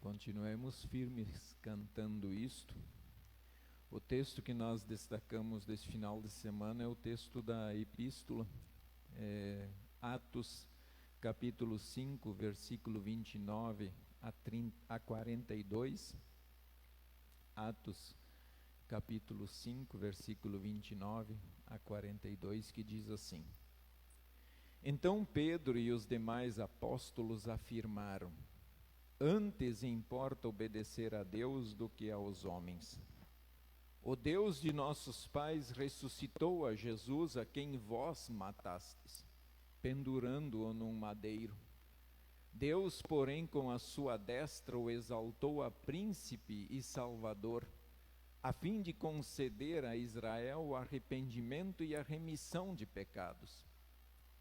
Continuemos firmes cantando isto. O texto que nós destacamos desse final de semana é o texto da epístola, Atos, capítulo 5, versículo 29 a 42. Atos, capítulo 5, versículo 29 a 42, que diz assim: Então Pedro e os demais apóstolos afirmaram: Antes importa obedecer a Deus do que aos homens. O Deus de nossos pais ressuscitou a Jesus, a quem vós matastes, pendurando-o num madeiro. Deus, porém, com a sua destra o exaltou a príncipe e salvador, a fim de conceder a Israel o arrependimento e a remissão de pecados.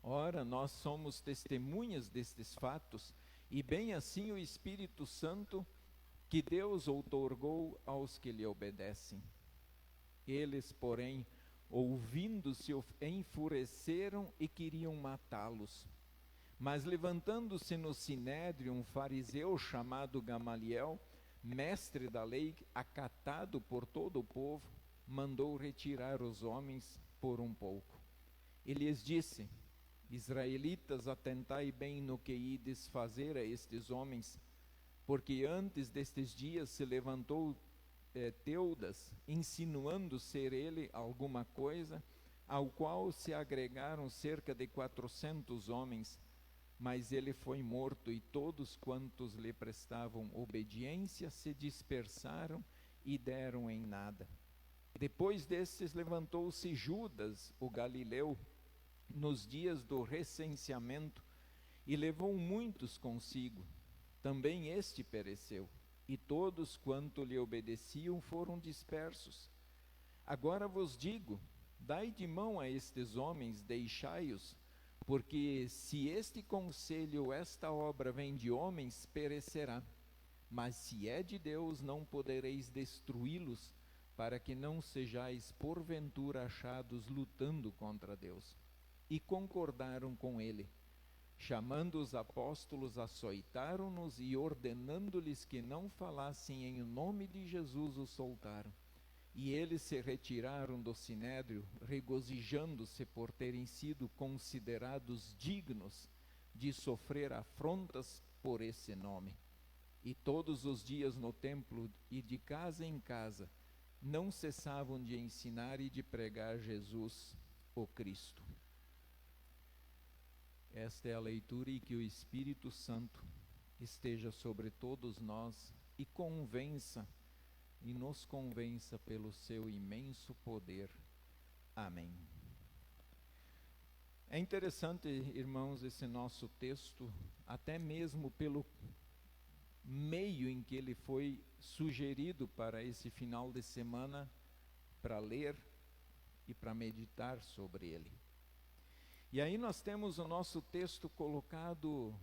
Ora, nós somos testemunhas destes fatos, e bem assim o Espírito Santo, que Deus outorgou aos que lhe obedecem. Eles, porém, ouvindo-se, enfureceram e queriam matá-los. Mas levantando-se no sinédrio um fariseu chamado Gamaliel, mestre da lei, acatado por todo o povo, mandou retirar os homens por um pouco. E lhes disse: Israelitas, atentai bem no que ides fazer a estes homens, porque antes destes dias se levantou Teudas, insinuando ser ele alguma coisa, ao qual se agregaram cerca de 400 homens, mas ele foi morto, e todos quantos lhe prestavam obediência se dispersaram e deram em nada. Depois destes levantou-se Judas, o Galileu, nos dias do recenseamento, e levou muitos consigo. Também este pereceu, e todos quanto lhe obedeciam foram dispersos. Agora vos digo: dai de mão a estes homens, deixai-os, porque se este conselho ou esta obra vem de homens, perecerá. Mas se é de Deus, não podereis destruí-los, para que não sejais porventura achados lutando contra Deus. E concordaram com ele. Chamando os apóstolos, açoitaram-nos e, ordenando-lhes que não falassem em nome de Jesus, os soltaram. E eles se retiraram do sinédrio, regozijando-se por terem sido considerados dignos de sofrer afrontas por esse nome. E todos os dias no templo e de casa em casa, não cessavam de ensinar e de pregar Jesus, o Cristo. Esta é a leitura, e que o Espírito Santo esteja sobre todos nós e nos convença pelo seu imenso poder. Amém. É interessante, irmãos, esse nosso texto, até mesmo pelo meio em que ele foi sugerido para esse final de semana, para ler e para meditar sobre ele. E aí nós temos o nosso texto colocado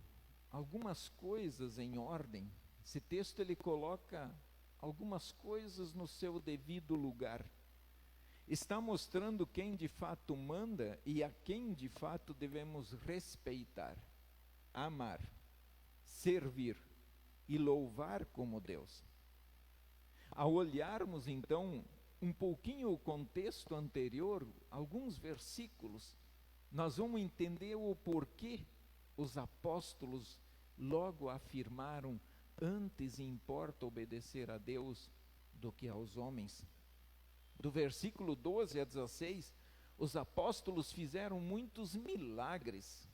algumas coisas em ordem. Esse texto ele coloca algumas coisas no seu devido lugar. Está mostrando quem de fato manda e a quem de fato devemos respeitar, amar, servir e louvar como Deus. Ao olharmos então um pouquinho o contexto anterior, alguns versículos, nós vamos entender o porquê os apóstolos logo afirmaram: antes importa obedecer a Deus do que aos homens. Do versículo 12 a 16, os apóstolos fizeram muitos milagres,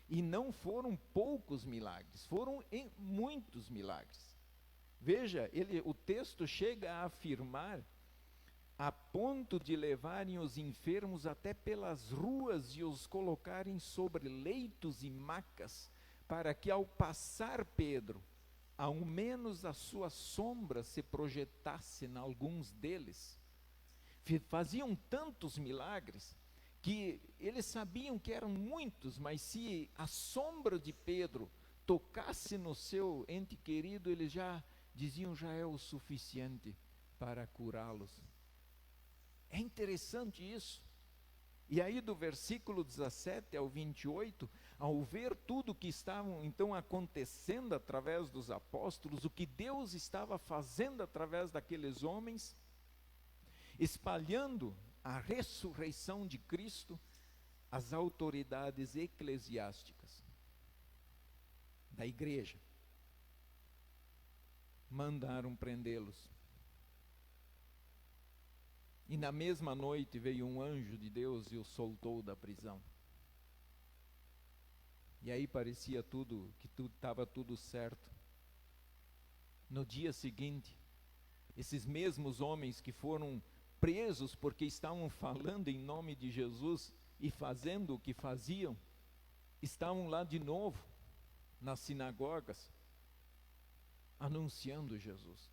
e não foram poucos milagres, foram muitos milagres. Veja, o texto chega a afirmar a ponto de levarem os enfermos até pelas ruas e os colocarem sobre leitos e macas, para que ao passar Pedro, ao menos a sua sombra se projetasse em alguns deles. Faziam tantos milagres que eles sabiam que eram muitos, mas se a sombra de Pedro tocasse no seu ente querido, eles já diziam: já é o suficiente para curá-los. É interessante isso. E aí do versículo 17 ao 28, ao ver tudo que estava então acontecendo através dos apóstolos, o que Deus estava fazendo através daqueles homens, espalhando a ressurreição de Cristo, as autoridades eclesiásticas da igreja mandaram prendê-los. E na mesma noite veio um anjo de Deus e o soltou da prisão. E aí parecia que estava tudo certo. No dia seguinte, esses mesmos homens que foram presos porque estavam falando em nome de Jesus e fazendo o que faziam, estavam lá de novo, nas sinagogas, anunciando Jesus,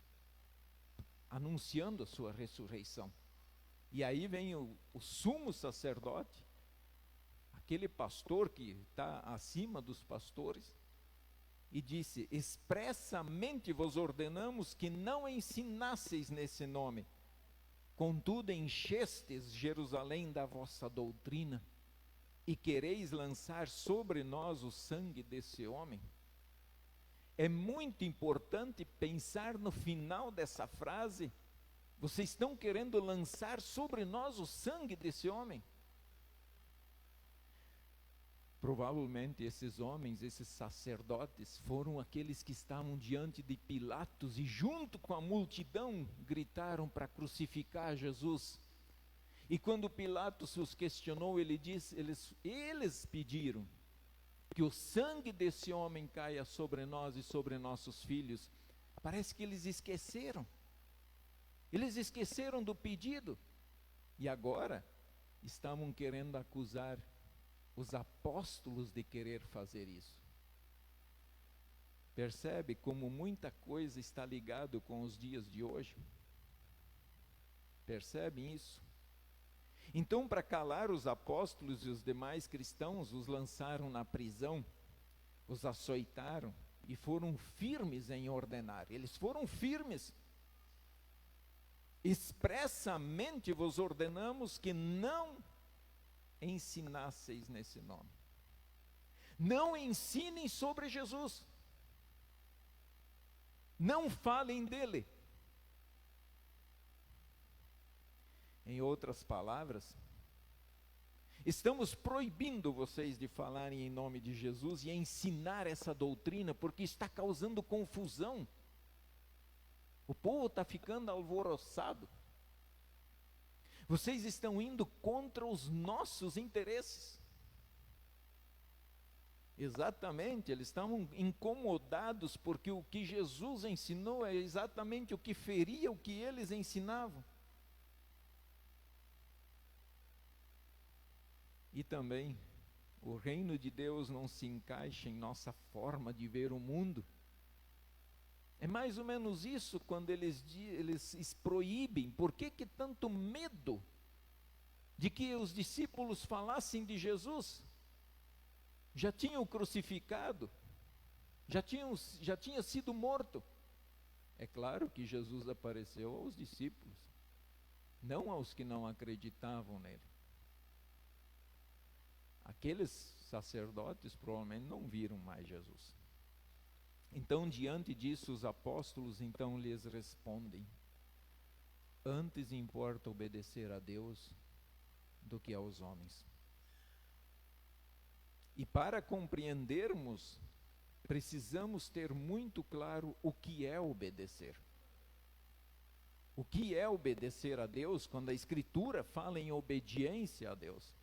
anunciando a sua ressurreição. E aí vem o sumo sacerdote, aquele pastor que está acima dos pastores, e disse: expressamente vos ordenamos que não ensinasseis nesse nome, contudo enchestes Jerusalém da vossa doutrina, e quereis lançar sobre nós o sangue desse homem. É muito importante pensar no final dessa frase: vocês estão querendo lançar sobre nós o sangue desse homem? Provavelmente esses homens, esses sacerdotes, foram aqueles que estavam diante de Pilatos e junto com a multidão gritaram para crucificar Jesus. E quando Pilatos os questionou, eles pediram que o sangue desse homem caia sobre nós e sobre nossos filhos. Parece que eles esqueceram. Eles esqueceram do pedido. E agora estavam querendo acusar os apóstolos de querer fazer isso. Percebe como muita coisa está ligado com os dias de hoje? Percebem isso? Então, para calar os apóstolos e os demais cristãos, os lançaram na prisão, os açoitaram e foram firmes em ordenar. Eles foram firmes. Expressamente vos ordenamos que não ensinasseis nesse nome. Não ensinem sobre Jesus. Não falem dele. Em outras palavras, estamos proibindo vocês de falarem em nome de Jesus e ensinar essa doutrina, porque está causando confusão. O povo está ficando alvoroçado. Vocês estão indo contra os nossos interesses. Exatamente, eles estavam incomodados porque o que Jesus ensinou é exatamente o que feria o que eles ensinavam. E também, o reino de Deus não se encaixa em nossa forma de ver o mundo. É mais ou menos isso quando eles proíbem. Por que tanto medo de que os discípulos falassem de Jesus? Já tinham crucificado, já tinha sido morto. É claro que Jesus apareceu aos discípulos, não aos que não acreditavam nele. Aqueles sacerdotes provavelmente não viram mais Jesus. Então, diante disso, os apóstolos então lhes respondem: antes importa obedecer a Deus do que aos homens. E para compreendermos, precisamos ter muito claro o que é obedecer. O que é obedecer a Deus quando a Escritura fala em obediência a Deus?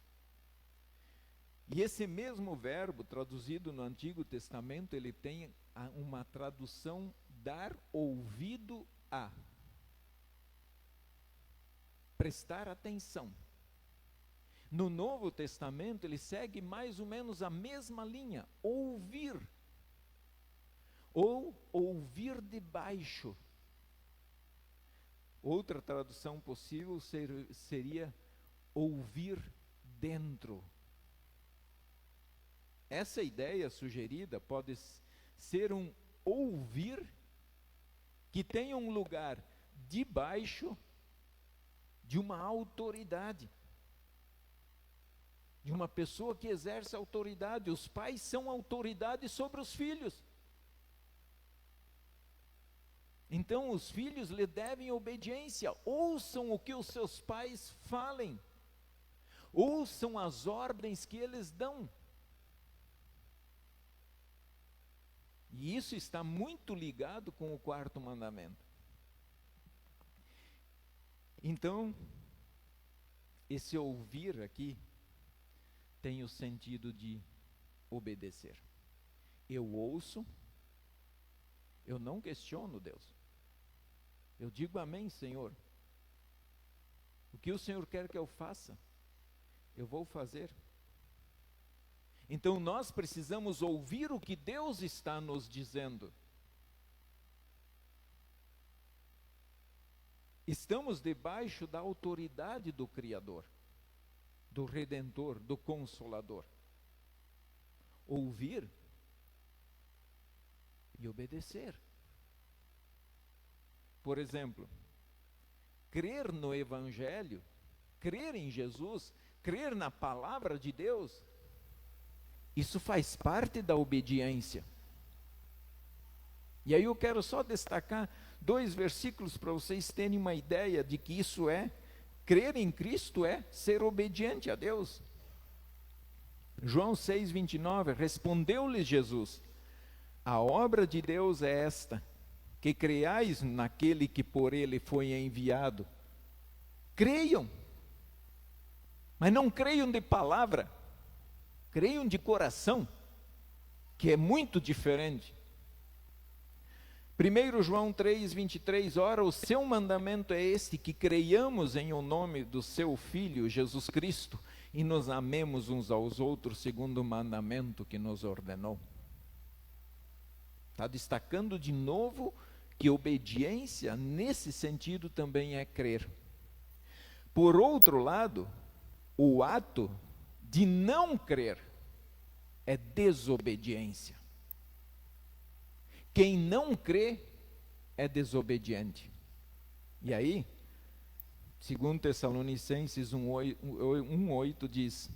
E esse mesmo verbo, traduzido no Antigo Testamento, ele tem uma tradução: dar ouvido a. Prestar atenção. No Novo Testamento, ele segue mais ou menos a mesma linha: ouvir. Ou ouvir de baixo. Outra tradução possível seria ouvir dentro. Essa ideia sugerida pode ser um ouvir que tenha um lugar debaixo de uma autoridade. de uma pessoa que exerce autoridade. Os pais são autoridade sobre os filhos. Então os filhos lhe devem obediência. Ouçam o que os seus pais falem. Ouçam as ordens que eles dão. E isso está muito ligado com o quarto mandamento. Então, esse ouvir aqui tem o sentido de obedecer. Eu ouço, eu não questiono Deus. Eu digo amém, Senhor. O que o Senhor quer que eu faça, eu vou fazer. Então nós precisamos ouvir o que Deus está nos dizendo. Estamos debaixo da autoridade do Criador, do Redentor, do Consolador. Ouvir e obedecer. Por exemplo, crer no Evangelho, crer em Jesus, crer na palavra de Deus, isso faz parte da obediência. E aí eu quero só destacar 2 versículos para vocês terem uma ideia de que isso é, crer em Cristo é ser obediente a Deus. João 6,29, respondeu-lhe Jesus: a obra de Deus é esta, que creiais naquele que por ele foi enviado. Creiam, mas não creiam de palavra, creiam de coração, que é muito diferente. 1 João 3,23, ora, o seu mandamento é este, que creiamos em o nome do seu Filho, Jesus Cristo, e nos amemos uns aos outros, segundo o mandamento que nos ordenou. Está destacando de novo que obediência, nesse sentido, também é crer. Por outro lado, o ato de não crer é desobediência. Quem não crê é desobediente. E aí, 2 Tessalonicenses 1,8 diz: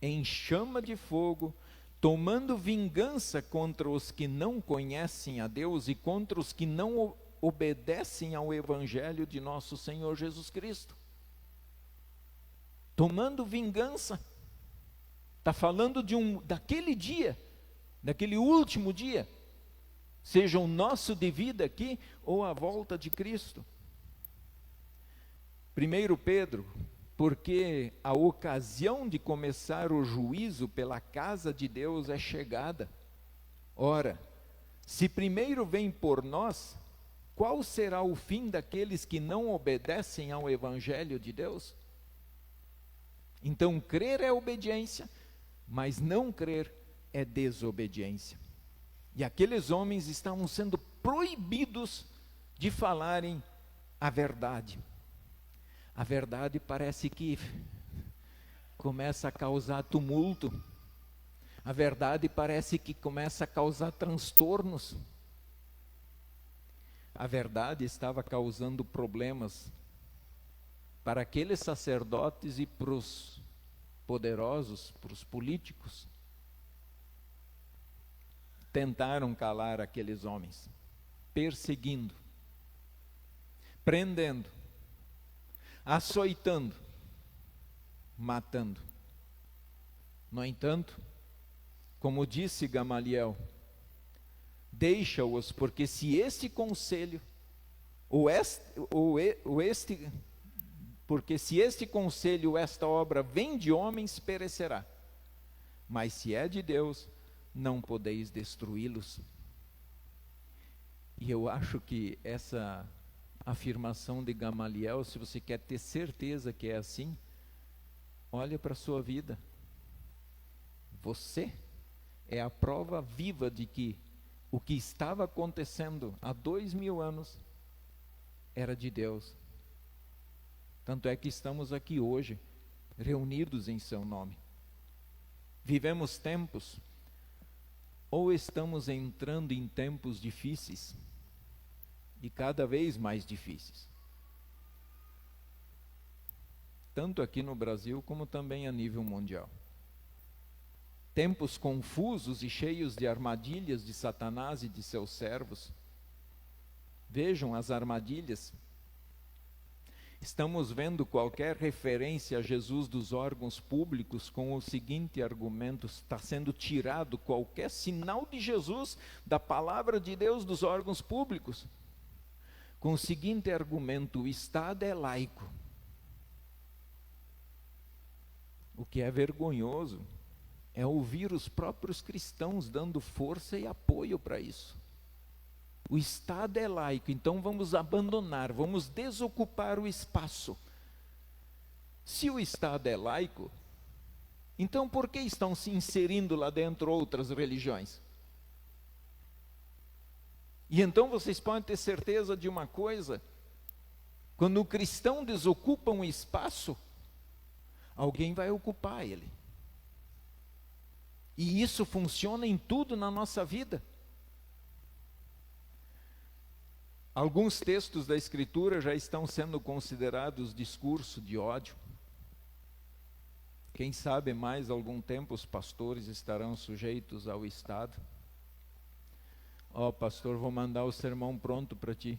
em chama de fogo, tomando vingança contra os que não conhecem a Deus e contra os que não obedecem ao Evangelho de nosso Senhor Jesus Cristo. Tomando vingança. Está falando daquele dia, daquele último dia, seja o nosso de vida aqui ou a volta de Cristo. 1 Pedro, porque a ocasião de começar o juízo pela casa de Deus é chegada. Ora, se primeiro vem por nós, qual será o fim daqueles que não obedecem ao Evangelho de Deus? Então, crer é obediência, mas não crer é desobediência. E aqueles homens estavam sendo proibidos de falarem a verdade. A verdade parece que começa a causar tumulto. A verdade parece que começa a causar transtornos. A verdade estava causando problemas para aqueles sacerdotes e para os poderosos, para os políticos. Tentaram calar aqueles homens, perseguindo, prendendo, açoitando, matando. No entanto, como disse Gamaliel, deixa-os, porque se este conselho, porque se este conselho, esta obra vem de homens, perecerá. Mas se é de Deus, não podeis destruí-los. E eu acho que essa afirmação de Gamaliel, se você quer ter certeza que é assim, olha para a sua vida. Você é a prova viva de que o que estava acontecendo há 2000 anos era de Deus. Tanto é que estamos aqui hoje, reunidos em seu nome. Vivemos tempos, ou estamos entrando em tempos difíceis, e cada vez mais difíceis. Tanto aqui no Brasil, como também a nível mundial. tempos confusos e cheios de armadilhas de Satanás e de seus servos. Vejam as armadilhas. Estamos vendo qualquer referência a Jesus dos órgãos públicos com o seguinte argumento: está sendo tirado qualquer sinal de Jesus da palavra de Deus dos órgãos públicos. Com o seguinte argumento: o Estado é laico. O que é vergonhoso é ouvir os próprios cristãos dando força e apoio para isso. O Estado é laico, então vamos abandonar, vamos desocupar o espaço. Se o Estado é laico, então por que estão se inserindo lá dentro outras religiões? E então vocês podem ter certeza de uma coisa: quando o cristão desocupa um espaço, alguém vai ocupar ele. E isso funciona em tudo na nossa vida. Alguns textos da Escritura já estão sendo considerados discurso de ódio. Quem sabe mais algum tempo os pastores estarão sujeitos ao Estado. Ó, pastor, vou mandar o sermão pronto para ti,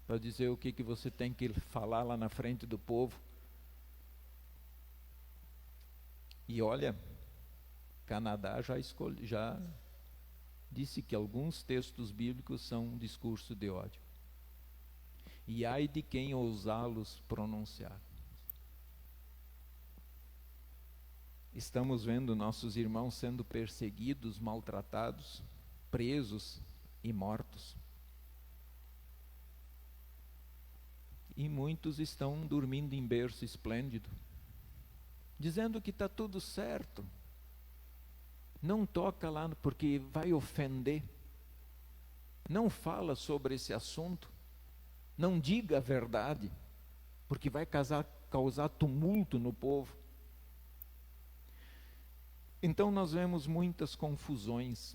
para dizer o que você tem que falar lá na frente do povo. E olha, Canadá já disse que alguns textos bíblicos são um discurso de ódio. E ai de quem ousá-los pronunciar. Estamos vendo nossos irmãos sendo perseguidos, maltratados, presos e mortos. E muitos estão dormindo em berço esplêndido, dizendo que está tudo certo. Não toca lá porque vai ofender. Não fala sobre esse assunto. Não diga a verdade, porque vai causar tumulto no povo. Então nós vemos muitas confusões.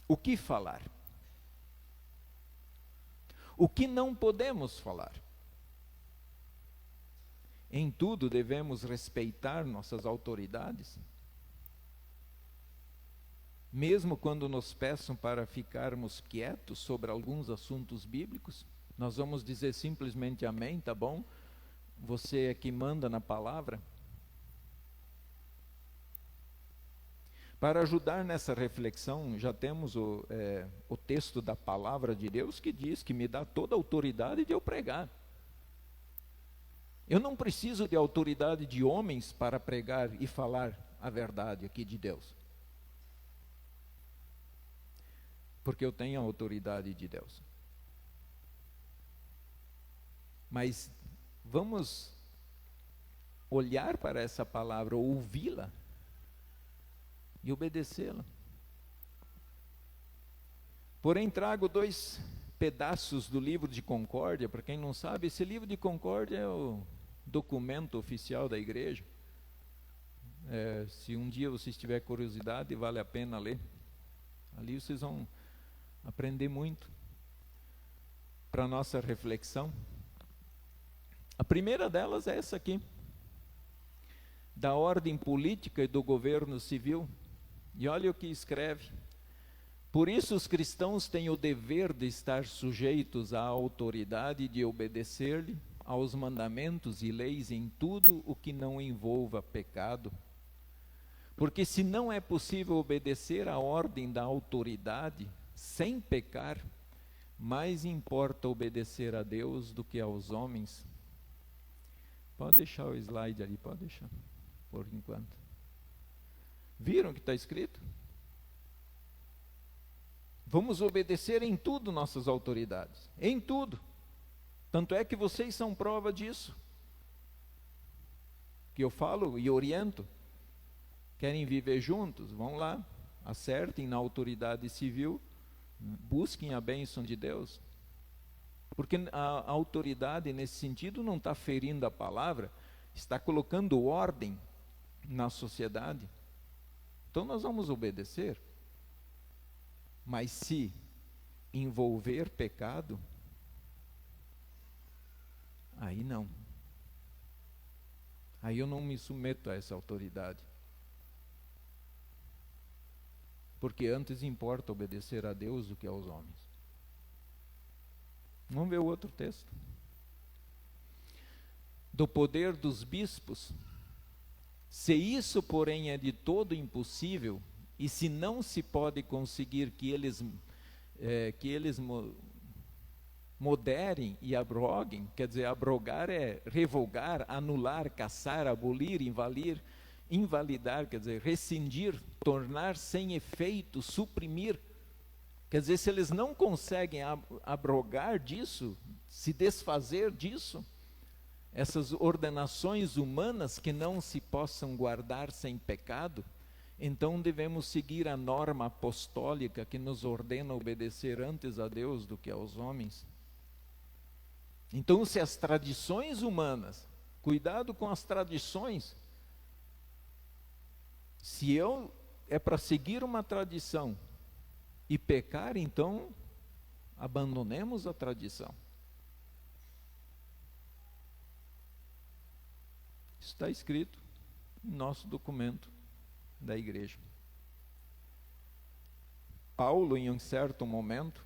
O que falar? O que não podemos falar? Em tudo devemos respeitar nossas autoridades. Mesmo quando nos peçam para ficarmos quietos sobre alguns assuntos bíblicos, nós vamos dizer simplesmente amém, tá bom? Você é que manda na palavra. Para ajudar nessa reflexão, já temos o texto da palavra de Deus que diz que me dá toda a autoridade de eu pregar. Eu não preciso de autoridade de homens para pregar e falar a verdade aqui de Deus. Porque eu tenho a autoridade de Deus. Mas vamos olhar para essa palavra, ouvi-la e obedecê-la. Porém, trago 2 pedaços do livro de Concórdia. Para quem não sabe, esse livro de Concórdia é o documento oficial da igreja. Se um dia vocês tiverem curiosidade, vale a pena ler. Ali vocês vão aprender muito para a nossa reflexão. A primeira delas é essa aqui, da ordem política e do governo civil. E olha o que escreve: por isso os cristãos têm o dever de estar sujeitos à autoridade e de obedecer-lhe, aos mandamentos e leis em tudo o que não envolva pecado. Porque se não é possível obedecer à ordem da autoridade sem pecar, mais importa obedecer a Deus do que aos homens. Pode deixar o slide ali, pode deixar, por enquanto. Viram o que está escrito? Vamos obedecer em tudo nossas autoridades, em tudo. Tanto é que vocês são prova disso. Que eu falo e oriento. Querem viver juntos? Vão lá, acertem na autoridade civil, busquem a bênção de Deus. Porque a autoridade, nesse sentido, não está ferindo a palavra, está colocando ordem na sociedade. Então nós vamos obedecer. Mas se envolver pecado, aí não. Aí eu não me submeto a essa autoridade. porque antes importa obedecer a Deus do que aos homens. Vamos ver o outro texto. Do poder dos bispos, se isso, porém, é de todo impossível, e se não se pode conseguir que eles moderem e abroguem, quer dizer, abrogar é revogar, anular, cassar, abolir, invalidar, quer dizer, rescindir, tornar sem efeito, suprimir. Quer dizer, se eles não conseguem abrogar disso, se desfazer disso, essas ordenações humanas que não se possam guardar sem pecado, então devemos seguir a norma apostólica que nos ordena obedecer antes a Deus do que aos homens. Então, se as tradições humanas, cuidado com as tradições, se é para seguir uma tradição e pecar, então abandonemos a tradição. Isso está escrito em nosso documento da igreja. Paulo, em um certo momento,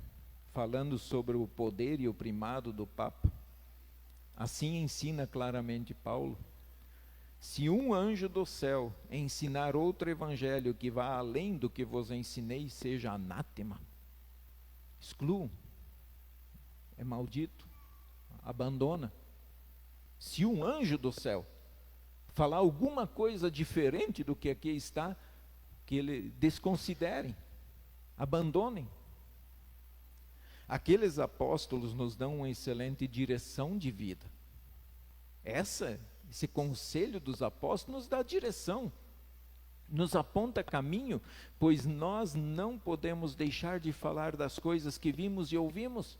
falando sobre o poder e o primado do Papa, assim ensina claramente Paulo: se um anjo do céu ensinar outro evangelho que vá além do que vos ensinei, seja anátema. Excluam. É maldito. Abandona. Se um anjo do céu falar alguma coisa diferente do que aqui está, que ele desconsiderem, abandonem. Aqueles apóstolos nos dão uma excelente direção de vida. Esse conselho dos apóstolos nos dá direção, nos aponta caminho, pois nós não podemos deixar de falar das coisas que vimos e ouvimos.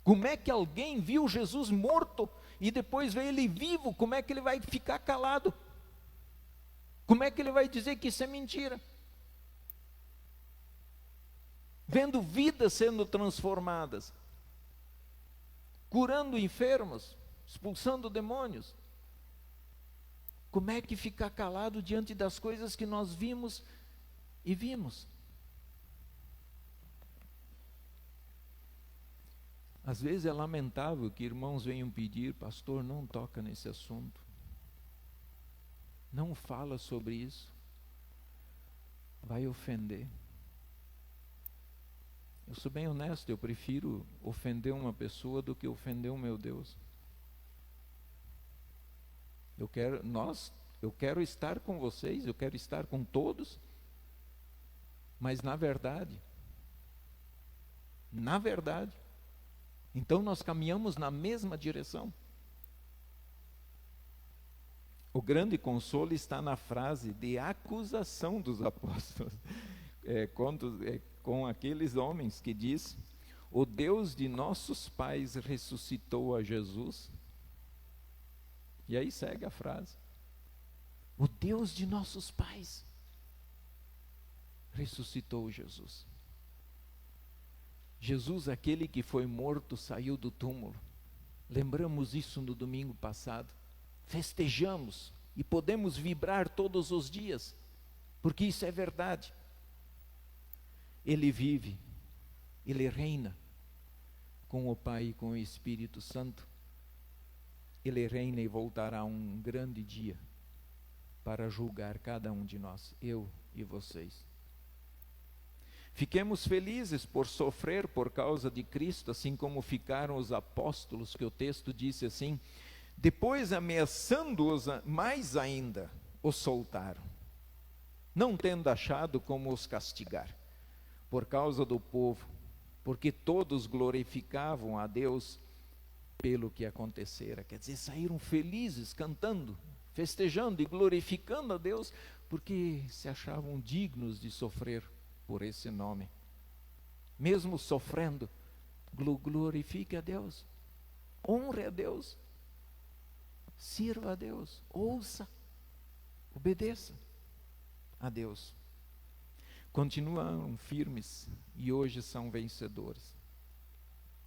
Como é que alguém viu Jesus morto e depois vê ele vivo? Como é que ele vai ficar calado? Como é que ele vai dizer que isso é mentira? Vendo vidas sendo transformadas, curando enfermos, expulsando demônios. Como é que ficar calado diante das coisas que nós vimos e vimos? Às vezes é lamentável que irmãos venham pedir: pastor, não toca nesse assunto, não fala sobre isso, vai ofender. Eu sou bem honesto, eu prefiro ofender uma pessoa do que ofender o meu Deus. Eu quero estar com vocês, eu quero estar com todos, mas na verdade, então nós caminhamos na mesma direção. O grande consolo está na frase de acusação dos apóstolos, com aqueles homens que diz: o Deus de nossos pais ressuscitou a Jesus. E aí segue a frase: o Deus de nossos pais ressuscitou Jesus. Jesus, aquele que foi morto, saiu do túmulo. Lembramos isso no domingo passado. Festejamos e podemos vibrar todos os dias, porque isso é verdade. Ele vive, ele reina com o Pai e com o Espírito Santo. Ele reina e voltará um grande dia para julgar cada um de nós, eu e vocês. Fiquemos felizes por sofrer por causa de Cristo, assim como ficaram os apóstolos, que o texto disse assim: depois, ameaçando-os mais ainda, os soltaram, não tendo achado como os castigar, por causa do povo, porque todos glorificavam a Deus pelo que acontecera. Quer dizer, saíram felizes, cantando, festejando e glorificando a Deus, porque se achavam dignos de sofrer por esse nome. Mesmo sofrendo, glorifique a Deus, honre a Deus, sirva a Deus, ouça, obedeça a Deus. Continuam firmes e hoje são vencedores.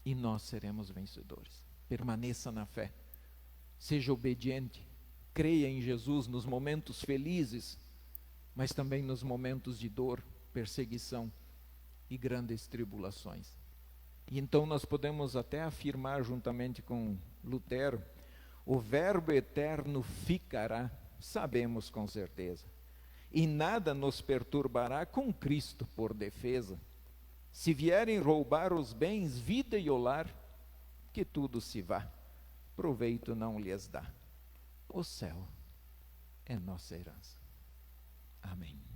E nós seremos vencedores. Permaneça na fé, seja obediente, creia em Jesus nos momentos felizes, mas também nos momentos de dor, perseguição e grandes tribulações. E então nós podemos até afirmar, juntamente com Lutero, o verbo eterno ficará, sabemos com certeza, e nada nos perturbará com Cristo por defesa. Se vierem roubar os bens, vida e o lar, que tudo se vá, proveito não lhes dá. O céu é nossa herança. Amém.